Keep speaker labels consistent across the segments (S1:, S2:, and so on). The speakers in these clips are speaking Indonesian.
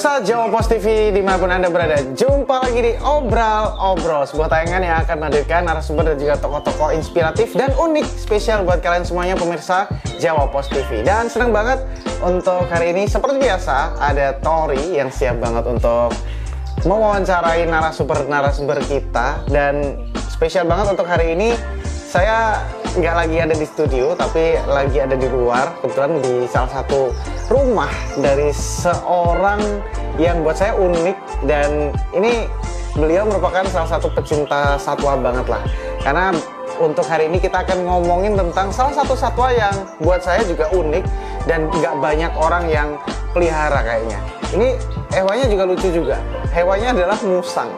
S1: Pemirsa Jawa Pos TV dimanapun Anda berada, jumpa lagi di Obrol, sebuah tayangan yang akan menghadirkan narasumber dan juga tokoh-tokoh inspiratif dan unik spesial buat kalian semuanya pemirsa Jawa Pos TV. Dan senang banget untuk hari ini seperti biasa ada Tori yang siap banget untuk mewawancarai narasumber kita. Dan spesial banget untuk hari ini saya nggak lagi ada di studio tapi lagi ada di luar, kebetulan di salah satu rumah dari seorang yang buat saya unik, dan ini beliau merupakan salah satu pecinta satwa banget lah. Karena untuk hari ini kita akan ngomongin tentang salah satu satwa yang buat saya juga unik dan nggak banyak orang yang pelihara kayaknya. Ini hewannya juga lucu juga, hewannya adalah musang.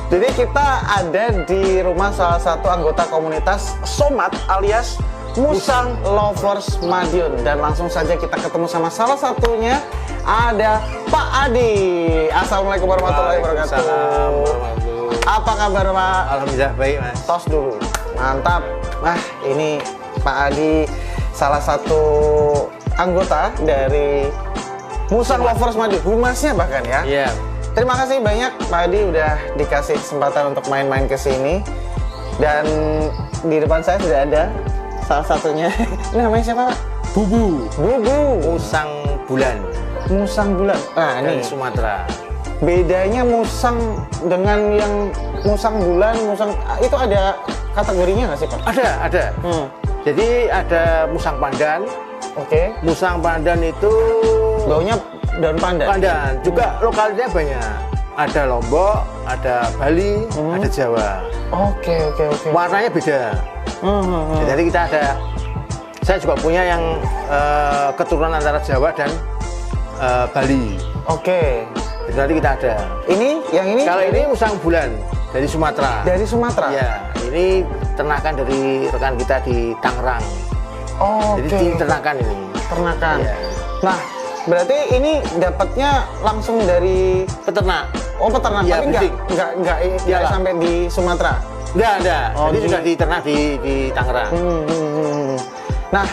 S1: Jadi kita ada di rumah salah satu anggota komunitas Somat alias Musang Lovers Madiun, dan langsung saja kita ketemu sama salah satunya, ada Pak Adi. Assalamualaikum warahmatullahi wabarakatuh. Apa kabar Pak?
S2: Alhamdulillah baik Mas.
S1: Tos dulu, mantap. Nah ini Pak Adi salah satu anggota dari Musang Lovers Madiun, humasnya bahkan ya.
S2: Iya.
S1: Terima kasih banyak Pak Adi udah dikasih kesempatan untuk main-main ke sini. Dan di depan saya sudah ada salah satunya. Ini namanya siapa Pak?
S2: Bubu.
S1: Musang
S2: Bulan.
S1: Musang bulan. Nah
S2: Dari
S1: ini
S2: Sumatera.
S1: bedanya musang dengan yang musang bulan, musang itu ada kategorinya nggak sih Pak?
S2: Ada. Jadi ada musang pandan.
S1: Oke.
S2: Musang pandan itu
S1: Baunya daun pandan.
S2: Juga lokalnya banyak. Ada Lombok, ada Bali, ada Jawa.
S1: Oke.
S2: Warnanya beda. Jadi kita ada, saya juga punya yang keturunan antara Jawa dan Bali.
S1: Oke.
S2: Jadi nanti kita ada.
S1: Ini yang ini?
S2: Kalau ini musang bulan dari Sumatera.
S1: Dari Sumatera.
S2: Ya, ini ternakan dari rekan kita di Tangerang.
S1: Oh,
S2: jadi di ternakan ini.
S1: Ternakan.
S2: Ya.
S1: Nah, berarti ini dapatnya langsung dari
S2: Peternak.
S1: Oh, peternak,
S2: Ya,
S1: tapi nggak sampai di Sumatera.
S2: Enggak.
S1: Oh,
S2: jadi sudah diternak di Tangerang.
S1: Nah,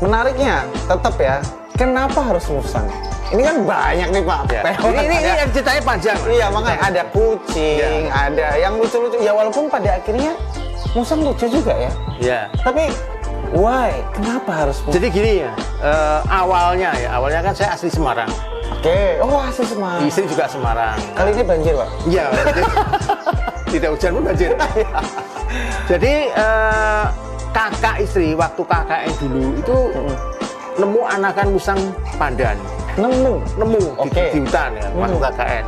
S1: menariknya tetap ya, kenapa harus musang? Ini kan banyak nih Pak.
S2: Ya. Ini ceritanya panjang.
S1: Iya, makanya ada kucing, ada yang lucu-lucu. Ya walaupun pada akhirnya musang lucu juga ya.
S2: Iya.
S1: Tapi why? Kenapa harus musang?
S2: Jadi gini ya, awalnya kan saya asli Semarang.
S1: Oke. Oh, asli Semarang.
S2: Istri juga Semarang.
S1: Kali ini banjir Pak?
S2: Iya. Tidak hujan pun banjir. Jadi kakak istri waktu KKN dulu itu nemu anakan musang pandan. Nemu di hutan ya, waktu KKN.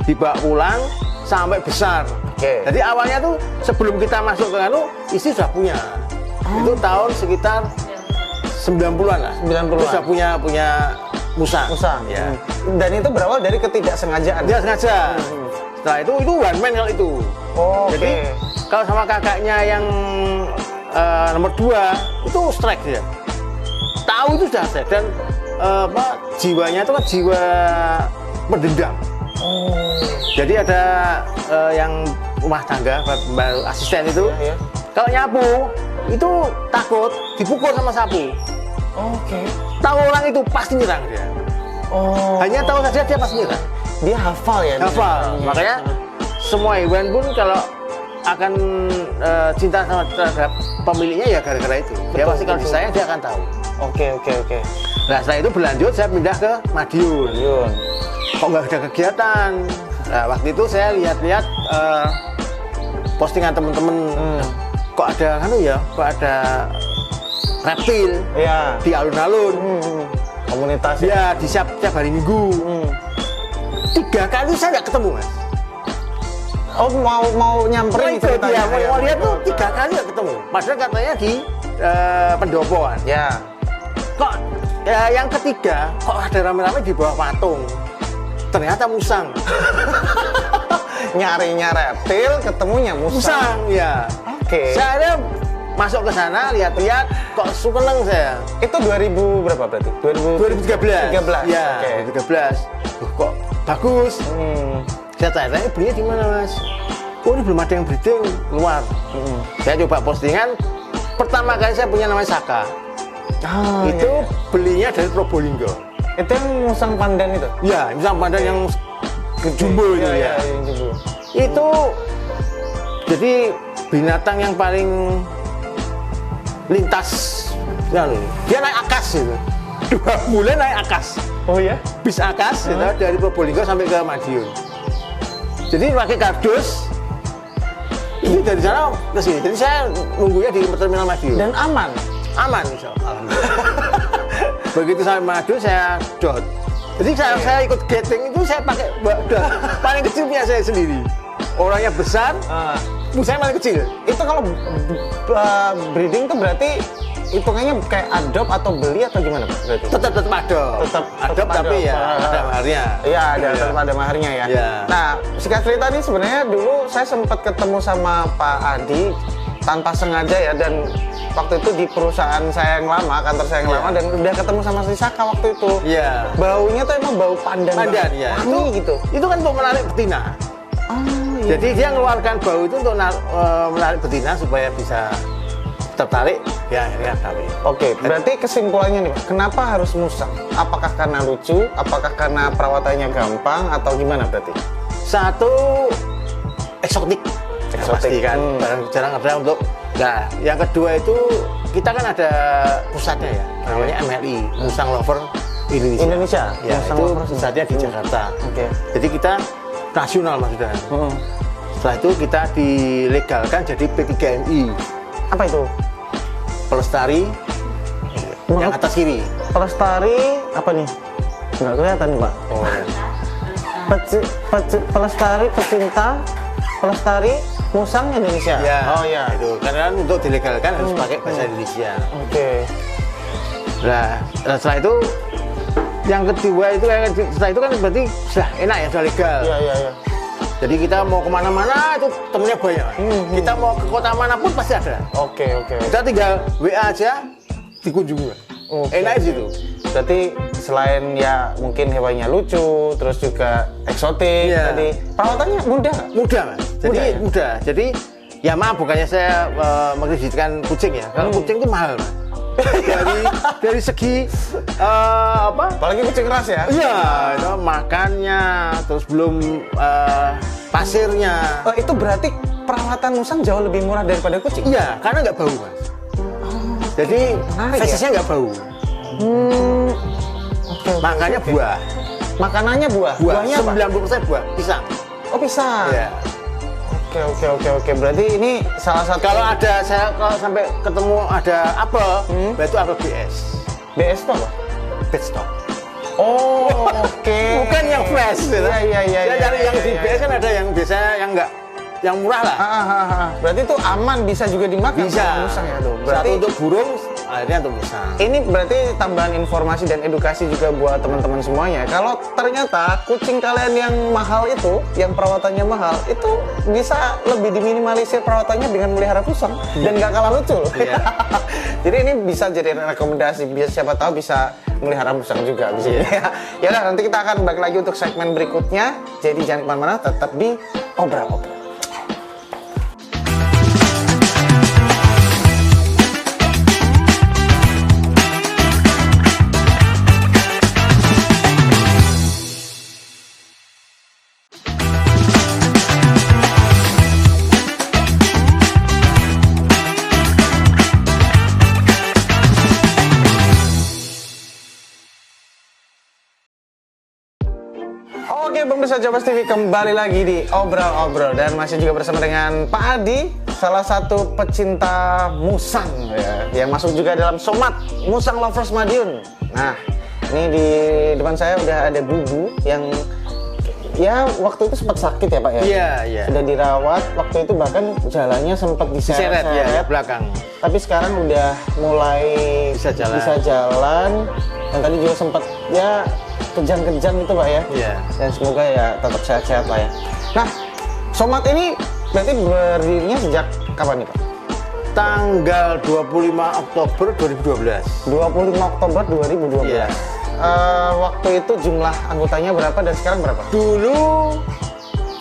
S2: Dibawa pulang sampai besar. Jadi awalnya tuh sebelum kita masuk ke istri sudah punya. Itu tahun sekitar 90-an lah. 90-an. Itu sudah punya musang. Ya.
S1: Dan itu berawal dari ketidaksengajaan.
S2: Tidak sengaja. Setelah itu one man kalau itu. Jadi kalau sama kakaknya yang nomor 2 itu strike dia. Tahu itu sudah strike, dan jiwanya itu kan jiwa pendendam. Jadi ada yang rumah tangga, asisten itu, kalau nyapu itu takut dipukul sama sapu. Tahu orang itu pasti nyerang dia. Hanya tahu saja dia pasti nyerang.
S1: Dia hafal ya.
S2: Makanya semua hewan pun kalau akan cinta sama terhadap pemiliknya ya gara-gara itu. Dia pasti kalau disayang dia akan tahu.
S1: Oke.
S2: Nah setelah itu berlanjut saya pindah ke Madiun. Kok nggak ada kegiatan? Nah waktu itu saya lihat-lihat postingan teman-teman. Kok ada reptil di alun-alun.
S1: Komunitas
S2: ya di tiap hari Minggu. 3 kali saya nggak ketemu Mas.
S1: Oh mau nyamperin
S2: ceritanya? Mau lihat tuh 3 kali nggak ketemu. Padahal katanya di pendopoan.
S1: Ya.
S2: Kok yang ketiga kok ada rame-rame di bawah patung. Ternyata musang.
S1: Nyarinya reptil, ketemunya musang.
S2: Ya. Saya masuk ke sana, lihat-lihat, kok seneng saya.
S1: Itu 2000 berapa berarti?
S2: 2013. Ya, 2013. Kok bagus. Saya tanya, belinya di mana Mas? Oh ini belum ada yang breeding keluar. Saya coba postingan. Pertama kali saya punya namanya Saka. Itu belinya dari Probolinggo.
S1: Itu yang musang pandan itu?
S2: Ya, musang pandan yang jumbo itu ya.
S1: Yang jumbo.
S2: Itu jadi binatang yang paling lintas. Ya, dia naik akas gitu. 2 bulan naik akas.
S1: Oh ya?
S2: Bis akas gitu, dari Probolinggo sampai ke Madiun. Jadi pakai kardus. Ini dari sana ke sini. Jadi saya nunggunya di terminal Madiun.
S1: Dan aman?
S2: Aman, insya Allah. Begitu sampai Madiun saya dot. Jadi saya ikut gathering itu saya pakai dot. Paling kecil punya saya sendiri. Orangnya besar, saya paling kecil.
S1: Itu kalau breeding tuh berarti hitungannya kayak adopt atau beli atau gimana Pak? Berarti?
S2: Tetap adopt. Adopt tapi ya ada maharnya.
S1: Iya, tetap ada maharnya ya.
S2: Ya.
S1: Nah, singkat cerita nih sebenarnya dulu saya sempat ketemu sama Pak Adi tanpa sengaja ya, dan waktu itu di perusahaan saya yang lama, kantor saya yang lama, dan udah ketemu sama si Saka waktu itu.
S2: Iya.
S1: Baunya tuh emang bau pandan.
S2: Pandan ya.
S1: Wangi gitu.
S2: Itu kan untuk menarik betina.
S1: Oh, iya.
S2: Jadi dia mengeluarkan bau itu untuk menarik betina supaya bisa tertarik, ya akhirnya tarik.
S1: Oke, berarti kesimpulannya nih Pak, kenapa harus musang? Apakah karena lucu, apakah karena perawatannya gampang, atau gimana berarti?
S2: Satu, eksotik.
S1: Eksotik.
S2: Pasti kan, jarang ada untuk. Nah, yang kedua itu kita kan ada pusatnya ya, namanya MLI, Musang Lover Indonesia. Ya,
S1: Musang
S2: itu
S1: Lovers.
S2: pusatnya di Jakarta.
S1: Oke.
S2: Jadi kita nasional maksudnya. Setelah itu kita dilegalkan jadi P3MI.
S1: Apa itu?
S2: Pelestari yang atas kiri.
S1: Pelestari apa nih? Nggak kelihatan nih Pak.
S2: Oh, ya.
S1: Pelestari pecinta, pelestari musang Indonesia.
S2: Ya,
S1: Oh ya.
S2: itu karena untuk dilegalkan harus pakai bahasa Indonesia.
S1: Oke.
S2: Nah, setelah itu yang kedua itu setelah itu kan berarti sudah enak ya, sudah legal.
S1: Iya.
S2: Jadi kita mau kemana-mana itu temennya banyak. Kita mau ke kota manapun pasti ada.
S1: Oke.
S2: Kita tinggal WA aja dikunjungi.
S1: Oke.
S2: Enak di situ.
S1: Berarti selain ya mungkin hewannya lucu, terus juga eksotik,
S2: Iya.
S1: tadi perawatannya mudah nggak?
S2: Mudah, Mas. Jadi
S1: Mudah ya?
S2: mudah. Jadi ya maaf bukannya saya mengkreditkan kucing ya. Kalau kucing itu mahal, Mas. dari segi apa?
S1: Apalagi kucing ras ya?
S2: Iya, itu makannya, terus belum pasirnya.
S1: Oh, itu berarti perawatan musang jauh lebih murah daripada kucing?
S2: Iya, karena nggak bau, Mas. Jadi
S1: menarik ya?
S2: fesisnya nggak bau.
S1: Oke.
S2: Makanya buah.
S1: Makanannya buah? Buahnya apa?
S2: 90% buah, pisang.
S1: Oh, pisang?
S2: Iya.
S1: Oke. Berarti ini salah satu...
S2: Kalau sampai ketemu ada apel, berarti apel BS.
S1: BS itu apa?
S2: Bed stock.
S1: Oh, oke.
S2: Bukan yang fresh.
S1: Iya.
S2: Saya cari yang di BS kan ada yang biasanya yang enggak, yang murah lah.
S1: Berarti itu aman, bisa juga dimakan
S2: Bisa.
S1: sama musang ya tuh.
S2: Satu
S1: Berarti
S2: untuk burung, akhirnya untuk musang.
S1: ini berarti tambahan informasi dan edukasi juga buat teman-teman semuanya. Kalau ternyata kucing kalian yang mahal itu, yang perawatannya mahal, itu bisa lebih diminimalisir perawatannya dengan melihara musang dan nggak kalah lucu loh.
S2: Iya.
S1: Jadi ini bisa jadi rekomendasi. Siapa tahu bisa melihara musang juga bisa. Ya udah, nanti kita akan balik lagi untuk segmen berikutnya. Jadi jangan kemana-mana, tetap di Obral-Obral. Oke, pemirsa Jobas TV, kembali lagi di Obrol-Obrol dan masih juga bersama dengan Pak Adi, salah satu pecinta musang ya, yang masuk juga dalam Somat Musang Lovers Madiun. Nah, ini di depan saya udah ada Bubu yang ya waktu itu sempat sakit ya Pak ya?
S2: Iya.
S1: Sudah dirawat, waktu itu bahkan jalannya sempat
S2: Diseret ya, belakang.
S1: tapi sekarang udah mulai
S2: Bisa
S1: jalan dan tadi juga sempat ya kejang-kejang itu Pak ya.
S2: Iya.
S1: Dan semoga ya tetap sehat-sehat lah ya. Nah, Somat ini berarti berdirinya sejak kapan nih Pak?
S2: Tanggal 25 Oktober 2012.
S1: 25 Oktober 2012.
S2: Iya.
S1: Waktu itu jumlah anggotanya berapa dan sekarang berapa?
S2: Dulu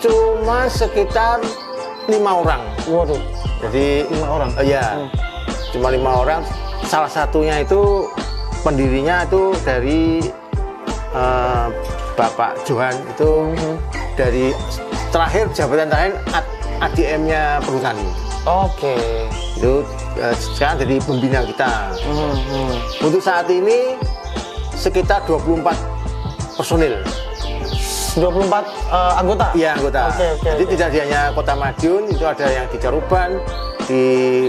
S2: cuma sekitar 5 orang.
S1: Waduh,
S2: Jadi
S1: 5 orang?
S2: Iya, cuma 5 orang. Salah satunya itu pendirinya itu dari Bapak Johan itu dari terakhir jabatan terakhir ADM-nya Perhutani.
S1: Oke.
S2: Itu sekarang jadi pembina kita. Untuk saat ini sekitar 24 personil.
S1: 24 anggota?
S2: Iya, anggota.
S1: Oke.
S2: Jadi tidak hanya Kota Madiun, itu ada yang di Caruban, di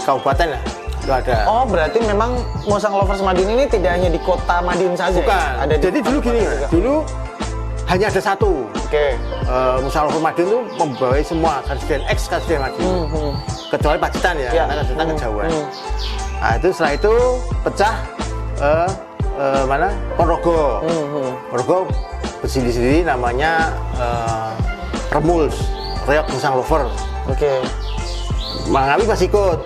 S2: kabupaten lah. Itu ada.
S1: Oh, berarti memang Musang Lovers Madiun ini tidak hanya di Kota Madiun saja.
S2: Bukan.
S1: Ya? Ada
S2: Jadi dulu gini,
S1: juga.
S2: dulu hanya ada satu.
S1: Oke.
S2: Musang Lovers Madiun itu membawa semua Karsiden, ex-Karsiden Madiun. Kecuali Pacitan ya, karena Pacitan kejauhan. Nah, itu setelah itu pecah mana? Ponorogo. Ponorogo berdiri namanya Remuls, Reok Musang Lover.
S1: Oke.
S2: Ngawi masih ikut.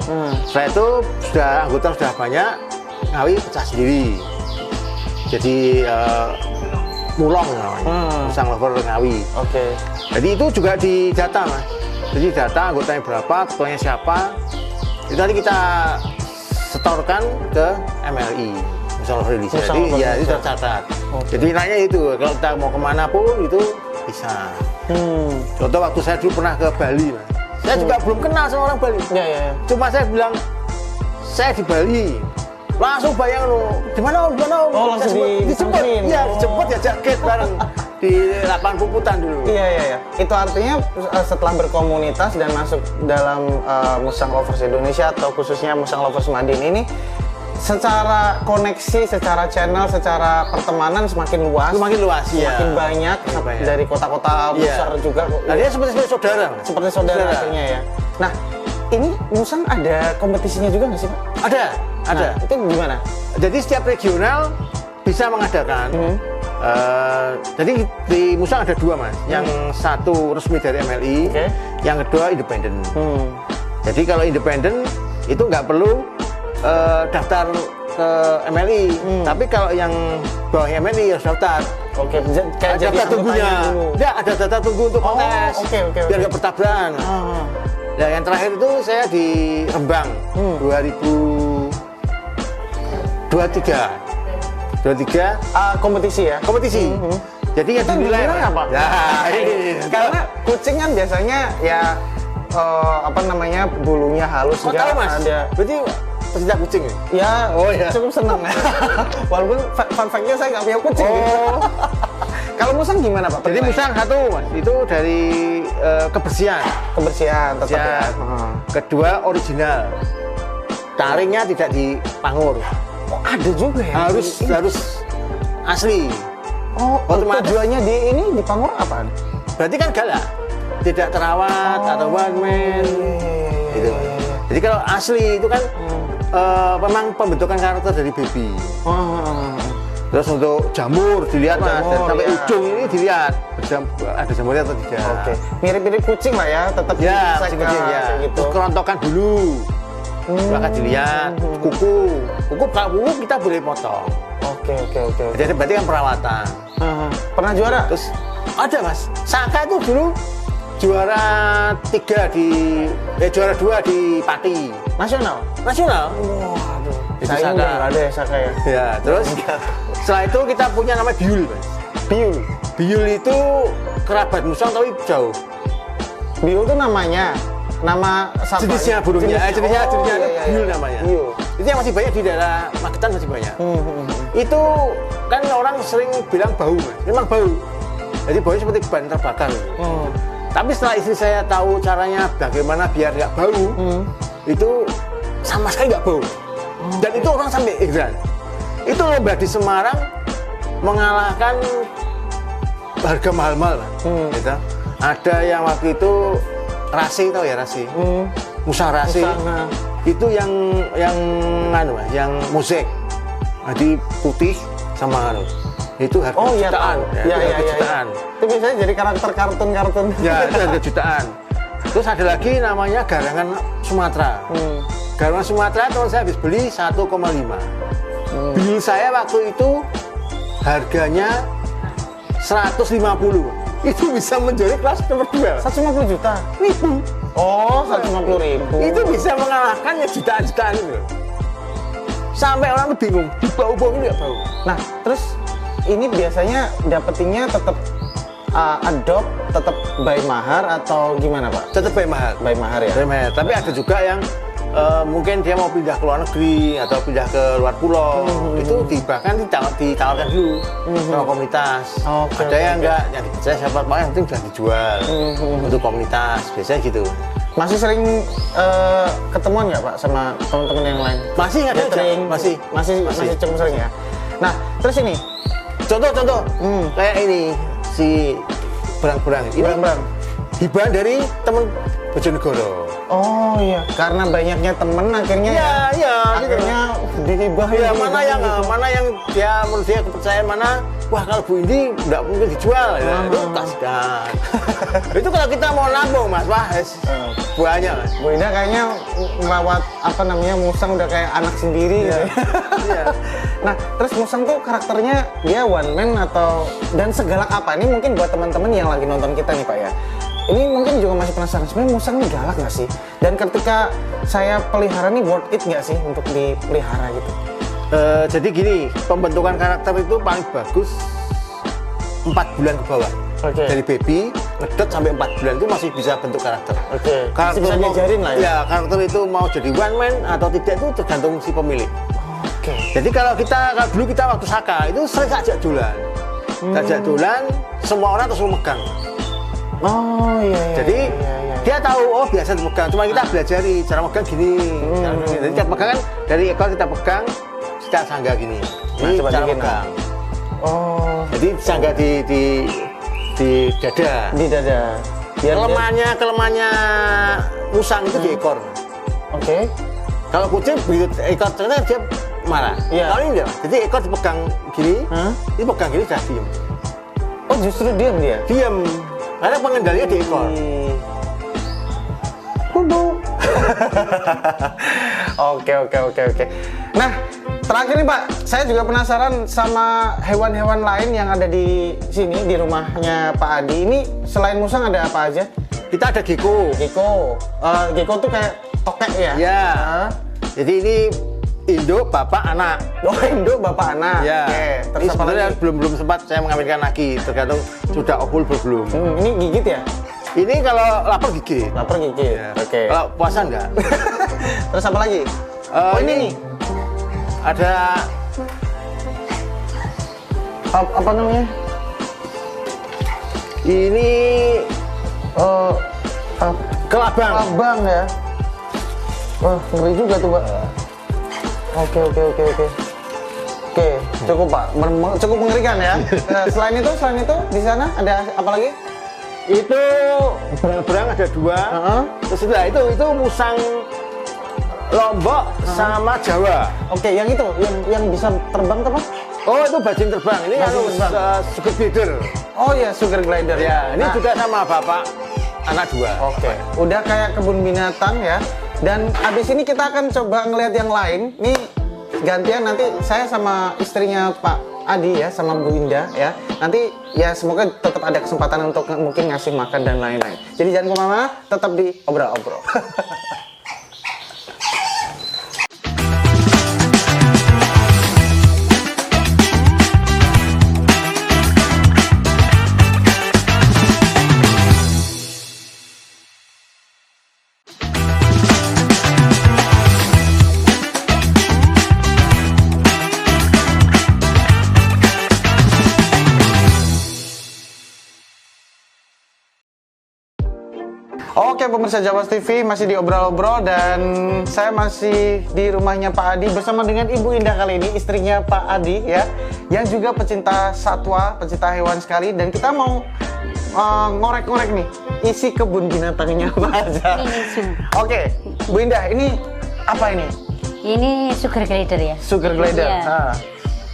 S2: Setelah itu sudah anggota sudah banyak, Ngawi pecah sendiri. Jadi Mulong namanya, Musang Lover Ngawi.
S1: Oke.
S2: Jadi itu juga didata mas. Jadi data anggotanya berapa, ketuanya siapa, itu nanti kita setorkan ke MLI. Musang Lover Indonesia. Jadi ya itu tercatat. Jadi nanya itu, kalau kita mau kemana pun itu bisa. Contoh waktu saya dulu pernah ke Bali mas. Saya juga belum kenal sama orang Bali.
S1: Ya.
S2: Cuma saya bilang, saya di Bali. Langsung bayang lo, di mana om?
S1: Oh, langsung
S2: dijemput. Iya, dijemput ya jaket bareng di lapangan Puputan dulu.
S1: Iya. Itu artinya setelah berkomunitas dan masuk dalam Musang Lovers Indonesia atau khususnya Musang Lovers Madiun ini, secara koneksi, secara channel, secara pertemanan semakin luas.
S2: Semakin luas,
S1: semakin banyak dari kota-kota besar juga.
S2: Nah, dia seperti saudara.
S1: Seperti saudara akhirnya ya. Nah, ini Musang ada kompetisinya juga nggak sih Pak?
S2: Ada.
S1: Nah, itu gimana?
S2: Jadi setiap regional bisa mengadakan. Jadi di Musang ada dua mas. Yang satu resmi dari MLI, yang kedua independen. Jadi kalau independen itu nggak perlu daftar ke MLI. Tapi kalau yang bawah MLI harus daftar.
S1: Oke,
S2: Ada daftar tunggunya. Ya, ada daftar tunggu untuk kontes.
S1: Oke.
S2: Biar nggak bertabrakan. Nah, yang terakhir itu saya di Rembang 2023
S1: kompetisi ya?
S2: kompetisi. Jadi yang dinilai
S1: apa?
S2: Ya, ini.
S1: Karena kucing kan biasanya ya bulunya halus
S2: Oh, tahu mas?
S1: ada.
S2: Berarti pecinta kucing ya?
S1: Ya,
S2: Ya.
S1: cukup senang ya. Walaupun fun fact-nya saya nggak punya kucing. Kalau Musang gimana Pak?
S2: Jadi Musang satu mas, itu dari kebersihan.
S1: Kebersihan tetap ya.
S2: Kedua original. Taringnya tidak dipangur.
S1: Oh, ada juga ya?
S2: Harus asli.
S1: Tujuannya di Pangor apaan?
S2: Berarti kan galak, tidak terawat atau one man. Gitu. Jadi kalau asli itu kan memang pembentukan karakter dari baby. Terus untuk jamur dilihat mas, dan sampai ujung ini dilihat ada jamurnya atau tidak.
S1: Oke, mirip-mirip kucing lah ya, tetap
S2: ya kucing ya.
S1: Gitu.
S2: Terus kerontokan dulu, akan dilihat. Kuku kalau kuku kita boleh potong.
S1: Oke.
S2: Jadi berarti kan perawatan.
S1: Pernah juara?
S2: Terus ada mas, Saka itu dulu juara 2 di Pati.
S1: Nasional.
S2: Waduh.
S1: Saya nggak ada ya Saka ya.
S2: Ya, terus setelah itu kita punya nama Biul, mas. Biul itu kerabat Musang tapi jauh.
S1: Biul itu namanya, nama
S2: jenisnya burungnya, jenisnya Biul namanya.
S1: Biul.
S2: Itu yang masih banyak di daerah Magetan masih banyak. Itu kan orang sering bilang bau, mas. Memang bau. Jadi baunya seperti ban terbakar. Tapi setelah istri saya tahu caranya bagaimana biar nggak bau, itu sama sekali nggak bau. Dan itu orang sampai heran. Itu lomba di Semarang mengalahkan harga mahal-mahal, gitu. Ada yang waktu itu Rasi, tahu ya Rasi? Musang Rasi. Itu yang musik. Jadi putih sama itu harga jutaan. Jutaan.
S1: Itu biasanya jadi karakter kartun.
S2: Ya, itu harga jutaan. Terus ada lagi namanya Garangan Sumatera. Garangan Sumatera teman saya habis beli 1,5. Biul saya waktu itu harganya 150. Itu bisa menjuari kelas nomor 2.
S1: 150 juta?
S2: Ribu.
S1: Oh, 150.000.
S2: Itu bisa mengalahkan ya jutaan-jutaan itu. Sampai orang tuh bingung, di bau-bau ini nggak bau.
S1: Nah, terus ini biasanya dapetinnya tetap adopt, tetap by mahar atau gimana Pak?
S2: Tetap by mahar.
S1: By mahar ya?
S2: By mahar. Tapi ada juga yang mungkin dia mau pindah ke luar negeri atau pindah ke luar pulau, itu bahkan ditawarkan dulu sama komunitas. Ada yang enggak, yang dipercaya siapa yang penting sudah dijual untuk komunitas, biasanya gitu.
S1: Masih sering ketemuan nggak Pak sama teman-teman yang lain?
S2: Masih ada aja,
S1: masih cukup sering ya. Nah, terus ini
S2: contoh kayak ini si berang-berang ini hibah dari teman Bojonegoro.
S1: Oh iya, karena banyaknya temen akhirnya akhirnya dihibahin.
S2: Ya, mana yang dia menurut dia kepercayaan, mana wah kalau Bu ini nggak mungkin dijual ya, itu kasihkan. Itu kalau kita mau nabung Mas, wah banyak Mas.
S1: Bu Indah kayaknya merawat Musang udah kayak anak sendiri gitu.
S2: Iya.
S1: Nah, terus Musang tuh karakternya dia one man atau dan segalak apa? Ini mungkin buat teman-teman yang lagi nonton kita nih Pak ya. Ini mungkin juga masih penasaran, sebenarnya Musang ini galak nggak sih? Dan ketika saya pelihara nih worth it nggak sih untuk dipelihara gitu?
S2: Jadi gini, pembentukan karakter itu paling bagus 4 bulan ke bawah. Dari baby, ngedot sampai 4 bulan itu masih bisa bentuk karakter.
S1: Masih bisa diajarin lah ya?
S2: Ya, karakter itu mau jadi one man atau tidak itu tergantung si pemilik. Jadi kalau dulu kita waktu Saka, itu sering ajak dolan. Ajak dolan, semua orang terus memegang.
S1: Oh iya.
S2: Jadi dia tahu biasa dipegang, cuma kita belajari cara megang gini. Jadi kita pegang kan dari ekor kita pegang secara sangga gini. Ini cara megang. Jadi sangga di dada.
S1: Di dada.
S2: Kelemahannya musang itu di ekor. Kalau kucing begitu ekor ternyata dia marah. Kalau ini enggak. Jadi ekor dipegang gini, dipegang gini sudah diam.
S1: Oh justru diam dia?
S2: Diam. Karena pengendalinya di ekor.
S1: Oke. Nah, terakhir nih Pak, saya juga penasaran sama hewan-hewan lain yang ada di sini, di rumahnya Pak Adi. Ini selain musang ada apa aja?
S2: Kita ada gecko.
S1: Gecko tuh kayak tokek ya?
S2: Ya. Jadi ini induk, bapak, anak.
S1: Induk, bapak, anak.
S2: Ya.
S1: Terus
S2: ini
S1: apa
S2: sebenarnya
S1: lagi?
S2: belum sempat saya mengambilkan lagi, tergantung sudah ovul belum.
S1: Ini gigit ya?
S2: Ini kalau lapar gigit.
S1: Ya.
S2: Kalau puasa enggak.
S1: Terus apa lagi? Ini nih.
S2: Ada
S1: apa namanya?
S2: Ini kelabang.
S1: Kelabang ya. Wah, ngeri juga tuh, Pak. Oke, cukup Pak, cukup mengerikan ya. Selain itu di sana ada apa lagi?
S2: Itu berang-berang ada 2. Terus itu musang Lombok sama Jawa.
S1: Yang itu yang bisa terbang tuh Pak?
S2: Oh, itu bajing terbang. Ini sugar glider.
S1: Oh ya, sugar glider.
S2: Ya, ini juga sama bapak anak 2.
S1: Udah kayak kebun binatang ya. Dan abis ini kita akan coba ngelihat yang lain. Nih gantian nanti saya sama istrinya Pak Adi ya, sama Bu Indah ya. Nanti ya semoga tetap ada kesempatan untuk mungkin ngasih makan dan lain-lain. Jadi jangan kemana-mana, tetap di obrol-obrol. Oke pemirsa Jawa TV, masih di obrol-obrol dan saya masih di rumahnya Pak Adi bersama dengan Ibu Indah kali ini, istrinya Pak Adi ya, yang juga pecinta satwa, pecinta hewan sekali, dan kita mau ngorek-ngorek nih isi kebun binatangnya apa aja. Oke, Bu Indah, ini apa ini?
S3: Ini sugar glider ya.
S1: Sugar glider.
S3: Iya.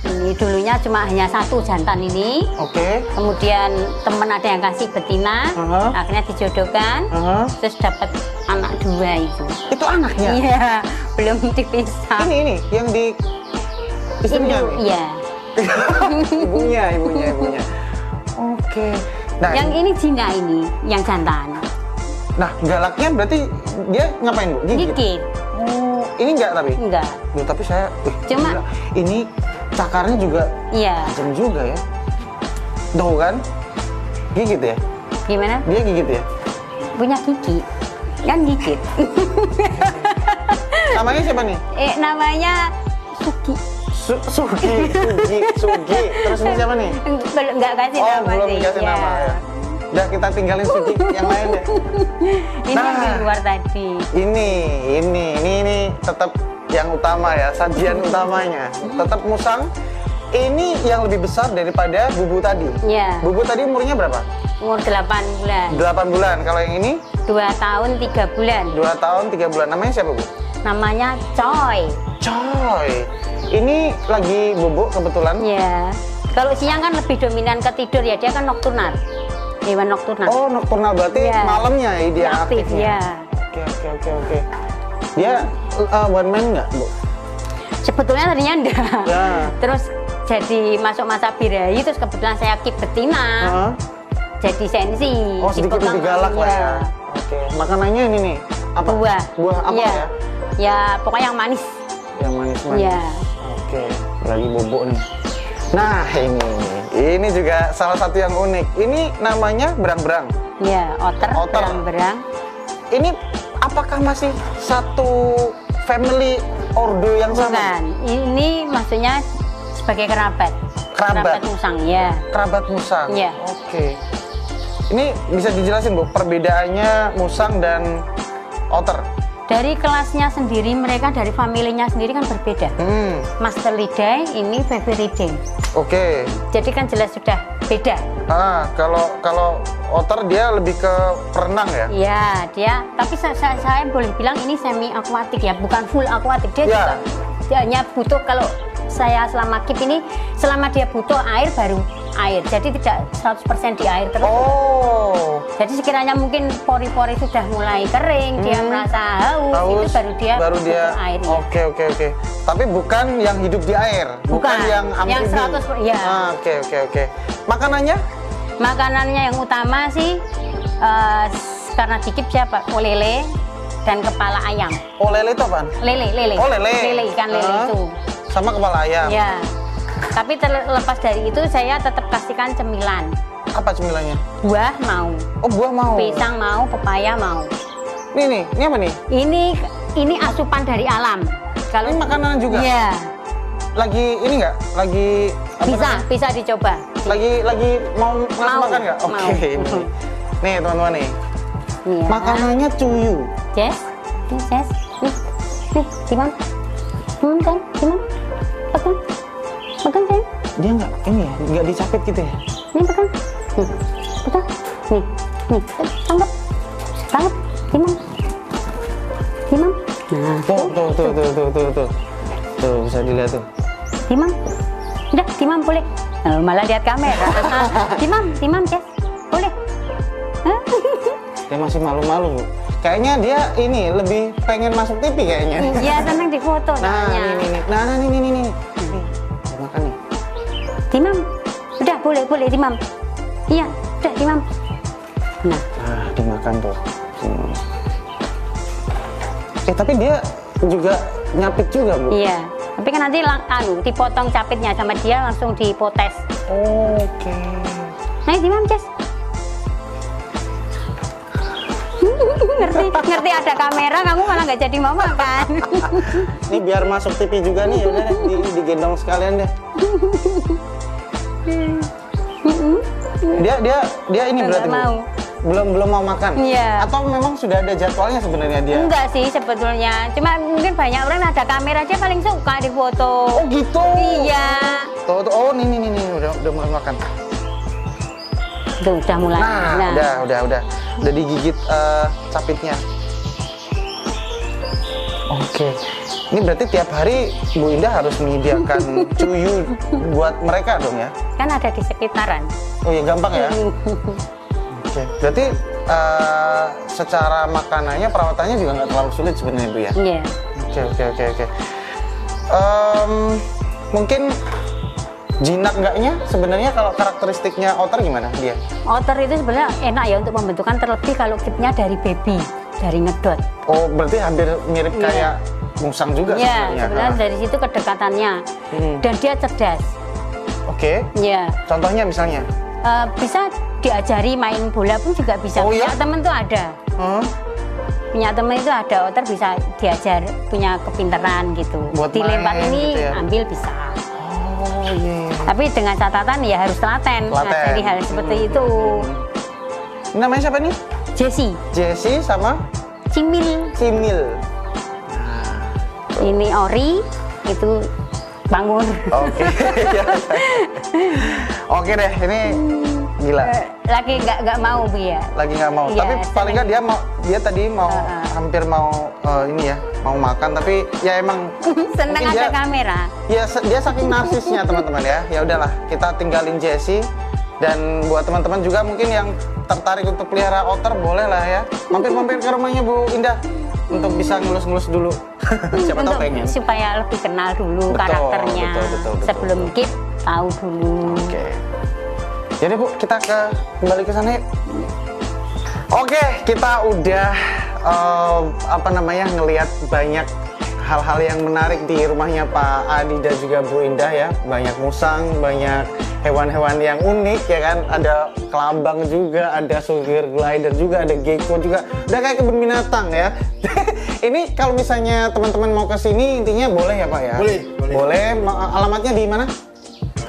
S3: Ini dulunya cuma hanya 1 jantan ini. Kemudian temen ada yang kasih betina, akhirnya dijodohkan, terus dapat anak 2 itu.
S1: Itu anaknya?
S3: Iya, belum dipisah.
S1: Ini yang di istrinya?
S3: Iya.
S1: ibunya. Nah,
S3: yang ini jina ini, yang jantan.
S1: Nah, galaknya berarti dia ngapain Bu?
S3: Gigit.
S1: Oh, ini enggak tapi?
S3: Enggak.
S1: Loh, tapi saya
S3: cuma
S1: ini cakarnya juga
S3: Iya.
S1: tajam juga ya. Tuh kan, gigit ya?
S3: Gimana?
S1: Dia gigit ya?
S3: Punya gigi. Kan gigit.
S1: Namanya siapa nih?
S3: Namanya Sugi.
S1: Sugi. Terus ini siapa nih?
S3: Belum nggak kasih
S1: Oh,
S3: nama
S1: belum
S3: sih.
S1: dikasih
S3: Ya.
S1: nama ya. Udah kita tinggalin Sugi yang lain deh.
S3: Ini yang di luar tadi.
S1: Ini tetap yang utama ya, sajian utamanya. Tetap musang. Ini yang lebih besar daripada bubu tadi.
S3: Iya.
S1: Bubu tadi umurnya berapa?
S3: Umur 8 bulan.
S1: 8 bulan. Kalau yang ini
S3: 2 tahun 3 bulan.
S1: 2 tahun 3 bulan. Namanya siapa, Bu?
S3: Namanya Coy.
S1: Coy. Ini lagi bubuk kebetulan.
S3: Ya. Kalau siang kan lebih dominan ke tidur ya, dia kan nokturnal. Hewan nokturnal.
S1: Oh, nokturnal berarti
S3: Iya.
S1: malamnya ya dia
S3: Aktif
S1: aktifnya.
S3: ya.
S1: Oke. Dia one man nggak, Bu?
S3: Sebetulnya tadinya enggak.
S1: Ya.
S3: Terus jadi masuk masa birahi, terus kebetulan saya keep betina.
S1: Heeh.
S3: Jadi sensi.
S1: Oh, sedikit
S3: dipotong,
S1: lebih galak lah ya.
S3: iya.
S1: Oke. Makanannya ini nih. Apa?
S3: Buah.
S1: Buah apa
S3: Iya.
S1: ya?
S3: Ya, pokoknya yang manis.
S1: Yang manis-manis.
S3: Iya.
S1: Oke, lagi bubuk nih. Nah, ini juga salah satu yang unik. Ini namanya berang-berang.
S3: Iya, otter,
S1: Otter.
S3: berang-berang.
S1: Ini apakah masih satu family ordo yang sama?
S3: Bukan. Ini maksudnya sebagai kerabat.
S1: Kerabat?
S3: musang, ya.
S1: Kerabat musang.
S3: Iya.
S1: Oke. Ini bisa dijelasin, Bu, perbedaannya musang dan otter?
S3: Dari kelasnya sendiri, mereka dari familinya sendiri kan berbeda. Masterlidae, ini Faviridae.
S1: Oke.
S3: Jadi kan jelas sudah beda.
S1: Kalau otter dia lebih ke perenang ya?
S3: Iya, dia. Tapi saya boleh bilang ini semi akuatik ya, bukan full akuatik. Dia
S1: Ya.
S3: juga dia hanya butuh, kalau saya selama keep ini, selama dia butuh air baru air. Jadi tidak 100% di air terus.
S1: Oh.
S3: Jadi sekiranya mungkin pori-pori sudah mulai kering, dia merasa haus, itu baru dia butuh air. Ya.
S1: Oke. Tapi bukan yang hidup di air, bukan yang amfibi.
S3: Yang 100%, ya.
S1: Oke. Makanannya?
S3: Makanannya yang utama sih karena dikip siapa? Olele dan kepala ayam.
S1: Oh, lele itu apaan?
S3: Lele.
S1: Oh, lele.
S3: Lele, ikan lele itu.
S1: Sama kepala ayam.
S3: Ya. Tapi terlepas dari itu saya tetap kasihkan cemilan.
S1: Apa cemilannya?
S3: Buah mau.
S1: Oh, buah mau.
S3: Pisang mau, pepaya mau.
S1: Ini apa nih?
S3: Ini asupan dari alam.
S1: Ini makanan juga?
S3: Iya.
S1: Lagi ini nggak? Lagi apa namanya?
S3: Bisa dicoba.
S1: Lagi mau ngasih
S3: Mau.
S1: makan nggak? Oke,
S3: Mau.
S1: ini. Nih, teman-teman nih.
S3: Iya.
S1: Makanannya cuyu.
S3: Jess. Nih, Timon. Kan, Timon. Pegang, sayang.
S1: Dia nggak dicapit gitu ya?
S3: Ini pegang. Pegang. Nih. Tangkap. Timon. Nah,
S1: Tuh. Tuh, bisa dilihat tuh.
S3: Timon. Udah, Timon boleh. Oh, malah lihat kamera. Timon, Jess. Boleh.
S1: Dia masih malu-malu, Bu. Kayaknya dia ini lebih pengen masuk TV kayaknya.
S3: Iya, senang difoto
S1: Nah,
S3: soalnya.
S1: ini. Nih. Makan nih.
S3: Timam, udah boleh Timam. Iya, udah Timam. Nah,
S1: Dimakan tuh. Tapi dia juga nyapit juga, Bu.
S3: iya. Tapi kan nanti dipotong capitnya sama dia langsung dipotes.
S1: Oke.
S3: Nah, Timam, Jess. ngerti ada kamera, kamu malah nggak jadi mau makan.
S1: Ini biar masuk TV juga nih, udah deh, digendong sekalian deh. Dia ini berarti, Bu?
S3: Mau.
S1: Belum mau makan.
S3: Iya.
S1: Atau memang sudah ada jadwalnya sebenarnya dia?
S3: Enggak sih sebetulnya, cuma mungkin banyak orang ada kamera dia paling suka difoto.
S1: Oh gitu.
S3: Iya.
S1: Tuh. Oh nih udah mulai makan.
S3: Tuh, udah mulai.
S1: Nah, udah digigit capitnya. Oke. Ini berarti tiap hari Bu Indah harus menyediakan cuyu buat mereka dong ya?
S3: Kan ada di sekitaran.
S1: Oh iya, gampang ya? Oke. Berarti secara makanannya, perawatannya juga nggak terlalu sulit sebenarnya, Bu ya?
S3: Iya.
S1: Oke. Mungkin jinak nggaknya sebenarnya kalau karakteristiknya otter gimana dia?
S3: Otter itu sebenarnya enak ya untuk pembentukan, terlebih kalau kitnya dari baby, dari ngedot.
S1: Oh, berarti hampir mirip
S3: Iya.
S1: kayak musang juga
S3: Ya,
S1: sebenarnya.
S3: sebenarnya dari situ kedekatannya. Dan dia cerdas.
S1: Oke.
S3: Ya,
S1: Contohnya misalnya?
S3: bisa diajari main bola pun juga bisa.
S1: Oh, iya?
S3: Punya temen tuh ada. Punya temen itu ada otter bisa diajar, punya kepinteran gitu.
S1: Buat
S3: Dilempar
S1: main
S3: ini
S1: gitu ya?
S3: ambil bisa.
S1: Oh iya.
S3: Tapi dengan catatan ya harus telaten, ngajari hal seperti itu.
S1: Namanya siapa nih?
S3: Jessie,
S1: Jessie sama
S3: Cimil,
S1: Cimil.
S3: ini Ori, itu Bangun.
S1: Oke. Oke deh, ini gila.
S3: Lagi nggak mau Bu ya.
S1: Lagi nggak mau.
S3: Iya,
S1: Tapi paling nggak dia tadi mau hampir mau ini ya, mau makan. Tapi ya emang
S3: Seneng
S1: mungkin
S3: ada kamera.
S1: Ya dia saking narsisnya teman-teman ya. Ya udahlah, kita tinggalin Jessie. Dan buat teman-teman juga mungkin yang tertarik untuk pelihara otter, boleh lah ya. Mampir-mampir ke rumahnya Bu Indah untuk bisa ngelus-ngelus dulu. Siapa tahu
S3: Untuk
S1: pengen.
S3: supaya lebih kenal dulu
S1: Betul,
S3: karakternya.
S1: betul,
S3: Sebelum keep tahu dulu.
S1: Oke. Jadi Bu, kita kembali ke sana yuk. Oke, kita udah ngelihat banyak hal-hal yang menarik di rumahnya Pak Adi dan juga Bu Indah ya. Banyak musang, banyak hewan-hewan yang unik ya kan. Ada kelabang juga, ada sugar glider juga, ada gecko juga. Udah kayak kebun binatang ya. Ini kalau misalnya teman-teman mau ke sini intinya boleh ya Pak ya?
S2: Boleh.
S1: Boleh. Alamatnya di mana?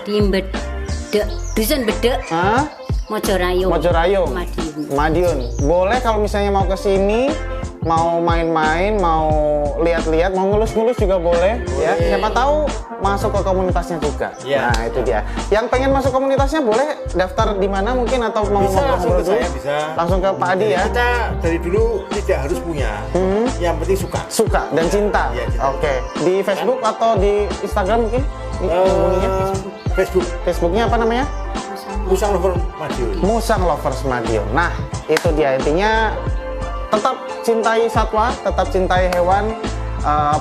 S3: Di Bedek, Dusun Bedek, Mojorayong.
S1: Mojorayong. Madiun. Boleh kalau misalnya mau ke sini, mau main-main, mau lihat-lihat, mau ngelus-ngelus juga boleh ya. Siapa tahu masuk ke komunitasnya juga.
S2: Ya.
S1: Nah, itu dia. Yang pengen masuk komunitasnya boleh daftar di mana mungkin atau mau
S2: Bisa langsung
S1: ngobrol
S2: ke
S1: dulu?
S2: saya, bisa.
S1: Langsung ke Pak Adi ya.
S2: Kita dari dulu tidak harus punya, yang penting suka.
S1: Suka dan cinta.
S2: Iya, cinta.
S1: Oke. Di Facebook atau di Instagram mungkin?
S2: Facebook,
S1: Facebooknya apa namanya?
S2: Musang Lover Madiun.
S1: Musang Lovers Madiun. Nah, itu dia intinya. Tetap cintai satwa, tetap cintai hewan,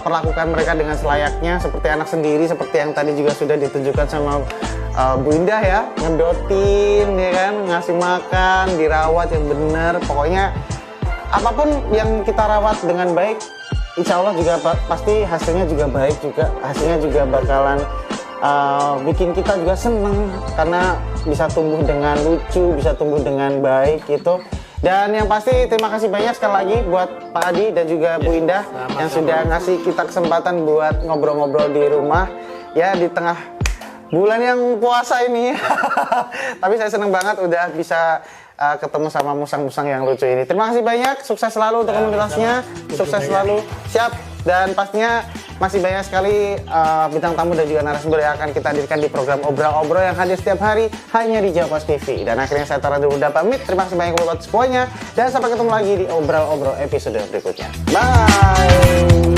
S1: perlakukan mereka dengan selayaknya seperti anak sendiri, seperti yang tadi juga sudah ditunjukkan sama Bu Indah ya, ngedotin ya kan, ngasih makan, dirawat yang benar. Pokoknya apapun yang kita rawat dengan baik, insya Allah juga pasti hasilnya juga baik juga, hasilnya juga bakalan bikin kita juga seneng karena bisa tumbuh dengan lucu, bisa tumbuh dengan baik gitu. Dan yang pasti terima kasih banyak sekali lagi buat Pak Adi dan juga Bu Indah yang sudah ngasih kita kesempatan buat ngobrol-ngobrol di rumah ya di tengah bulan yang puasa ini. Tapi saya seneng banget udah bisa ketemu sama musang-musang yang lucu ini. Terima kasih banyak, sukses selalu untuk komunitasnya, sukses selalu, siap. Dan pastinya masih banyak sekali bintang tamu dan juga narasumber yang akan kita hadirkan di program Obrol-Obrol yang hadir setiap hari hanya di Jawa Pos TV. Dan akhirnya saya Tara dulu udah pamit. Terima kasih banyak buat semuanya dan sampai ketemu lagi di Obrol-Obrol episode berikutnya. Bye.